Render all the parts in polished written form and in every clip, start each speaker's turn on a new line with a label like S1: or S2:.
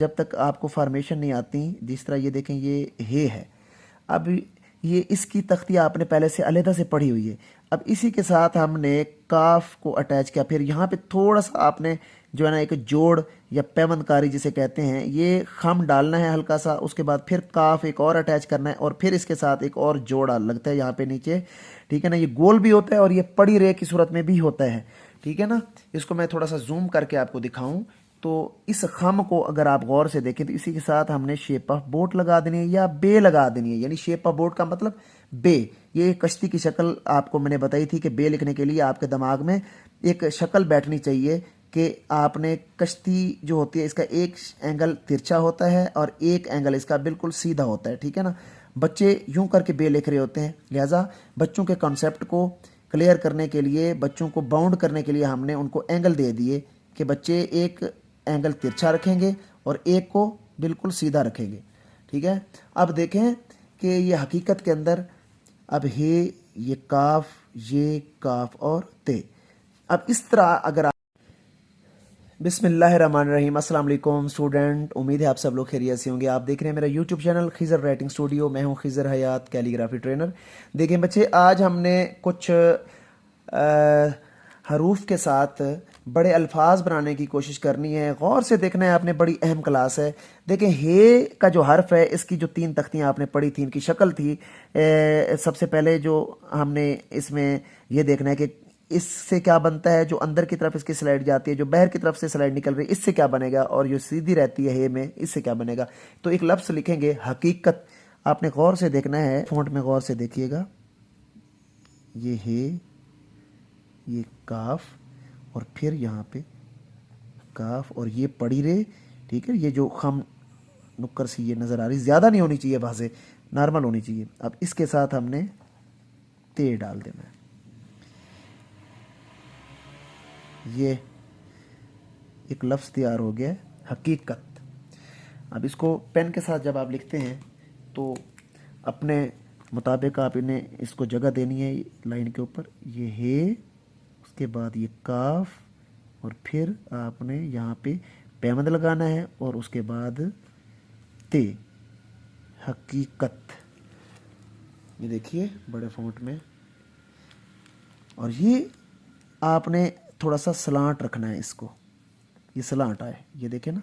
S1: जब तक आपको फॉर्मेशन नहीं आती, जिस तरह ये देखें ये हे है, अब ये इसकी तख्ती आपने पहले से अलहदा से पढ़ी हुई है। अब इसी के साथ हमने काफ को अटैच किया, फिर यहाँ पे थोड़ा सा आपने जो है ना एक जोड़ या पैवंदकारी जिसे कहते हैं, ये खम डालना है हल्का सा, उसके बाद फिर काफ एक और अटैच करना है और फिर इसके साथ एक और जोड़ लगता है यहाँ पे नीचे, ठीक है ना। ये गोल भी होता है और ये पड़ी रे की सूरत में भी होता है, ठीक है ना। इसको मैं थोड़ा सा जूम करके आपको दिखाऊं तो इस खम को अगर आप गौर से देखें तो इसी के साथ हमने शेप ऑफ बोट लगा देनी है या बे लगा देनी है। यानी शेप ऑफ बोट का मतलब बे, ये कश्ती की शक्ल आपको मैंने बताई थी कि बे लिखने के लिए आपके दिमाग में एक शक्ल बैठनी चाहिए कि आपने कश्ती जो होती है इसका एक एंगल तिरछा होता है और एक एंगल इसका बिल्कुल सीधा होता है, ठीक है ना। बच्चे यूं करके बे लिख रहे होते हैं, लिहाजा बच्चों के कॉन्सेप्ट को क्लियर करने के लिए, बच्चों को बाउंड करने के लिए हमने उनको एंगल दे दिए कि बच्चे एक एंगल तिरछा रखेंगे और एक को बिल्कुल सीधा रखेंगे, ठीक है। अब देखें कि ये हकीकत के अंदर अब ये काफ और ते। अब इस तरह अगर आप बिस्मिल्लाहिर्रहमानिर्रहीम, अस्सलाम वालेकुम स्टूडेंट, उम्मीद है आप सब लोग खैरियत से होंगे। आप देख रहे हैं मेरा YouTube channel Khizar writing studio, मैं हूं खिज़र हयात कैलीग्राफी ट्रेनर। देखें बच्चे, आज हमने कुछ हरूफ के साथ बड़े अल्फाज बनाने की कोशिश करनी है। गौर से देखना है आपने, बड़ी अहम क्लास है। देखें हे का जो हर्फ है, इसकी जो 3 तख्तियाँ आपने पढ़ी थी, इनकी शक्ल थी। सबसे पहले जो हमने इसमें ये देखना है कि इससे क्या बनता है, जो अंदर की तरफ इसकी स्लाइड जाती है, जो बाहर की तरफ से स्लाइड निकल रही है, इससे क्या बनेगा, और जो सीधी रहती है हे में, इससे क्या बनेगा। तो एक लफ्ज़ लिखेंगे हकीकत, आपने गौर से देखना है, फ़ॉन्ट में गौर से देखिएगा। ये हे, ये काफ और फिर यहाँ पे काफ और ये पड़ी रे, ठीक है। ये जो खम नुक्कर सी ये नज़र आ रही, ज़्यादा नहीं होनी चाहिए, भाषे नॉर्मल होनी चाहिए। अब इसके साथ हमने ते डाल देना है। ये एक लफ्ज़ तैयार हो गया है हकीकत। अब इसको पेन के साथ जब आप लिखते हैं तो अपने मुताबिक आप इन्हें इसको जगह देनी है लाइन के ऊपर। ये है, उसके बाद ये काफ और फिर आपने यहाँ पे पैमद लगाना है और उसके बाद ते, हकीकत। ये देखिए बड़े फ़ॉन्ट में, और ये आपने थोड़ा सा सलांट रखना है इसको, ये सलांट आए, ये देखें ना।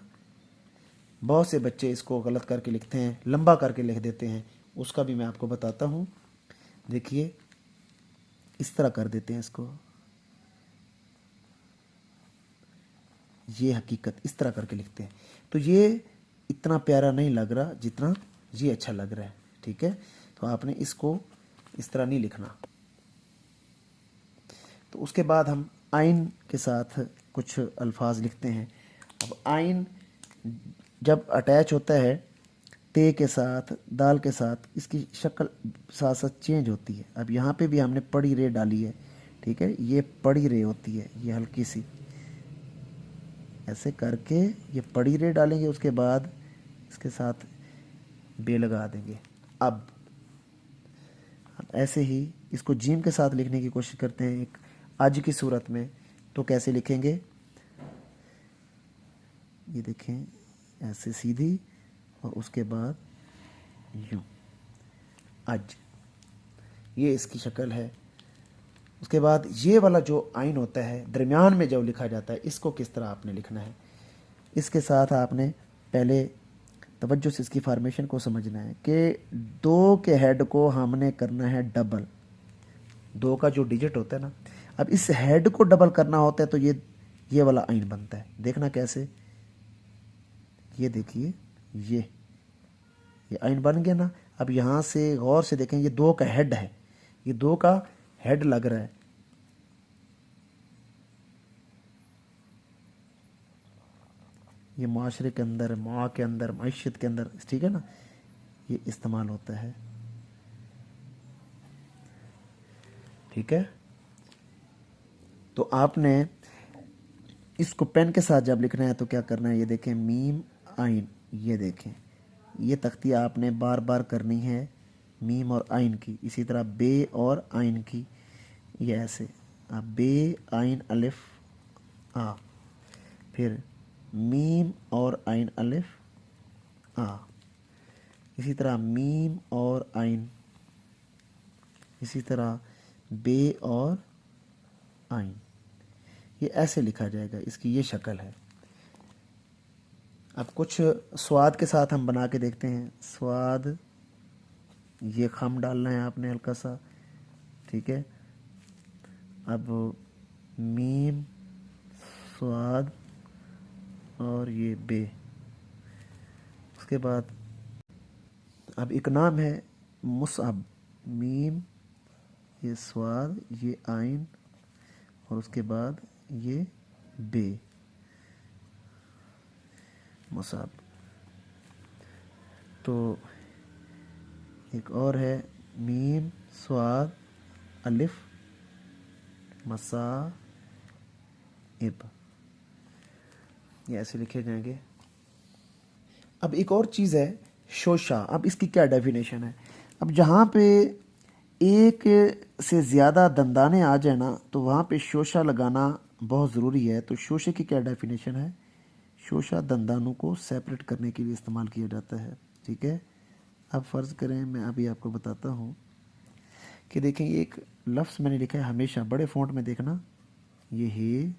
S1: बहुत से बच्चे इसको गलत करके लिखते हैं, लंबा करके लिख देते हैं, उसका भी मैं आपको बताता हूँ। देखिए इस तरह कर देते हैं इसको, ये हकीकत इस तरह करके लिखते हैं। तो ये इतना प्यारा नहीं लग रहा जितना ये अच्छा लग रहा है, ठीक है। तो आपने इसको इस तरह नहीं लिखना। तो उसके बाद हम आइन के साथ कुछ अल्फाज लिखते हैं। अब आइन जब अटैच होता है ते के साथ, दाल के साथ, इसकी शक्ल साथ साथ चेंज होती है। अब यहाँ पे भी हमने पड़ी रे डाली है, ठीक है। ये पड़ी रे होती है, ये हल्की सी ऐसे करके ये पड़ी रे डालेंगे, उसके बाद इसके साथ बे लगा देंगे। अब ऐसे ही इसको जीम के साथ लिखने की कोशिश करते हैं एक आज की सूरत में। तो कैसे लिखेंगे, ये देखें ऐसे सीधी और उसके बाद यूं, आज, ये इसकी शक्ल है। उसके बाद ये वाला जो आइन होता है दरमियान में जब लिखा जाता है, इसको किस तरह आपने लिखना है। इसके साथ आपने पहले तवज्जो से इसकी फॉर्मेशन को समझना है कि 2 के हेड को हमने करना है डबल। 2 का जो डिजिट होता है ना, अब इस हेड को डबल करना होता है तो ये वाला आइन बनता है। देखना कैसे, ये देखिए ये आइन बन गया ना। अब यहाँ से गौर से देखें, ये 2 का हेड है, ये 2 का हेड लग रहा है। ये माशरे के अंदर, माँ के अंदर, मईशत के अंदर, ठीक है ना, ये इस्तेमाल होता है, ठीक है। तो आपने इसको पेन के साथ जब लिखना है तो क्या करना है, ये देखें मीम आइन, ये देखें ये तख्ती आपने बार बार करनी है, मीम और आइन की। इसी तरह बे और आइन की, ये ऐसे अब बे आइन अलिफ आ, फिर मीम और आइन अलिफ आ। इसी तरह मीम और आइन, इसी तरह बे और आइन, ये ऐसे लिखा जाएगा, इसकी ये शक्ल है। अब कुछ स्वाद के साथ हम बना के देखते हैं। स्वाद, ये खम डालना है आपने हल्का सा, ठीक है। अब मीम, स्वाद और ये बे। उसके बाद अब एक नाम है मुसअब, मीम, ये स्वाद, ये आइन और उसके बाद ये बे, मुसअब। तो एक और है मीम, स्वाद, अलिफ, मसा, इब, ये ऐसे लिखे जाएंगे। अब एक और चीज़ है शोशा। अब इसकी क्या डेफिनेशन है? अब जहाँ पे एक से ज़्यादा दंदाने आ जाए ना, तो वहाँ पे शोशा लगाना बहुत ज़रूरी है। तो शोशे की क्या डेफिनेशन है? शोशा दंदानों को सेपरेट करने के लिए इस्तेमाल किया जाता है, ठीक है। अब फ़र्ज़ करें, मैं अभी आपको बताता हूँ कि देखें, एक लफ्ज़ मैंने लिखा है हमेशा, बड़े फ़ॉन्ट में देखना, ये है,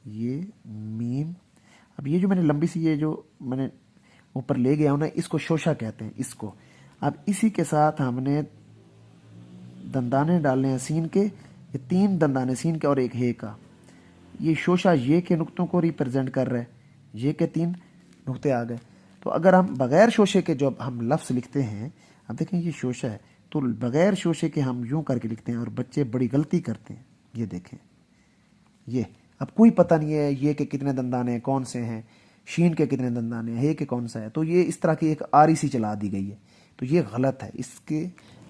S1: ये मीम। अब ये जो मैंने लंबी सी, ये जो मैंने ऊपर ले गया हूँ ना, इसको शोशा कहते हैं, इसको। अब इसी के साथ हमने दंदाने डालने हैं सीन के, ये 3 दंदाने सीन के और एक हे का। ये शोशा ये के नुक्तों को रिप्रेजेंट कर रहा है, ये के 3 नुक्ते आ गए। तो अगर हम बगैर शोशे के जब हम लफ्ज़ लिखते हैं, अब देखें ये शोशा है, तो बगैर शोशे के हम यूं करके लिखते हैं और बच्चे बड़ी गलती करते हैं। ये देखें, ये अब कोई पता नहीं है ये के कितने दंदाने हैं, कौन से हैं, शीन के कितने दंदाने हैं, हे के कौन सा है। तो ये इस तरह की एक आरी सी चला दी गई है, तो ये गलत है, इसके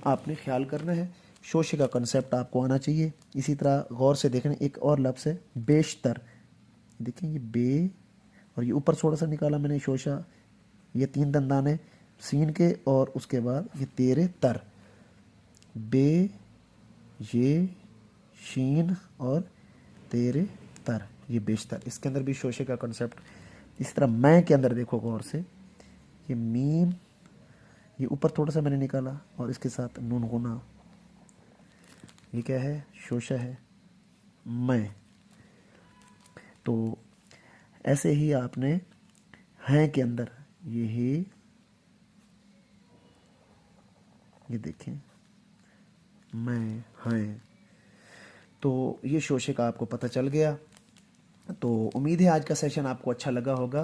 S1: आपने ख्याल करना है। शोशे का कंसेप्ट आपको आना चाहिए। इसी तरह गौर से देखना, एक और लफ्ज़ है बेशतर। देखें ये बे, और ये ऊपर थोड़ा सा निकाला मैंने शोशा, ये 3 दंदाने सीन के और उसके बाद ये तेरे तर, बे, ये शीन और तेरे तर, ये बेशतर। इसके अंदर भी शोशे का कंसेप्ट। इस तरह मैं के अंदर देखो गौर से, ये मीम, ये ऊपर थोड़ा सा मैंने निकाला और इसके साथ नून गुना, ये क्या है? शोशा है, मैं। तो ऐसे ही आपने हैं के अंदर ये है, ये देखें मैं, हैं। तो ये शोशे का आपको पता चल गया। तो उम्मीद है आज का सेशन आपको अच्छा लगा होगा।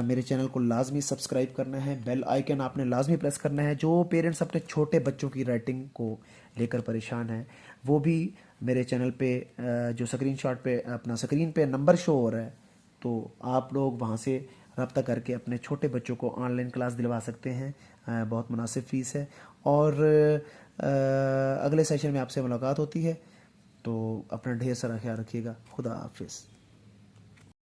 S1: मेरे चैनल को लाजमी सब्सक्राइब करना है, बेल आइकन आपने लाजमी प्रेस करना है। जो पेरेंट्स अपने छोटे बच्चों की राइटिंग को लेकर परेशान हैं, वो भी मेरे चैनल पे जो स्क्रीनशॉट पे अपना स्क्रीन पे नंबर शो हो रहा है, तो आप लोग वहाँ से रब्ता करके अपने छोटे बच्चों को ऑनलाइन क्लास दिलवा सकते हैं। बहुत मुनासिब फ़ीस है। और अगले सेशन में आपसे मुलाकात होती है। तो अपना ढेर सारा ख्याल रखिएगा। खुदा हाफिज़।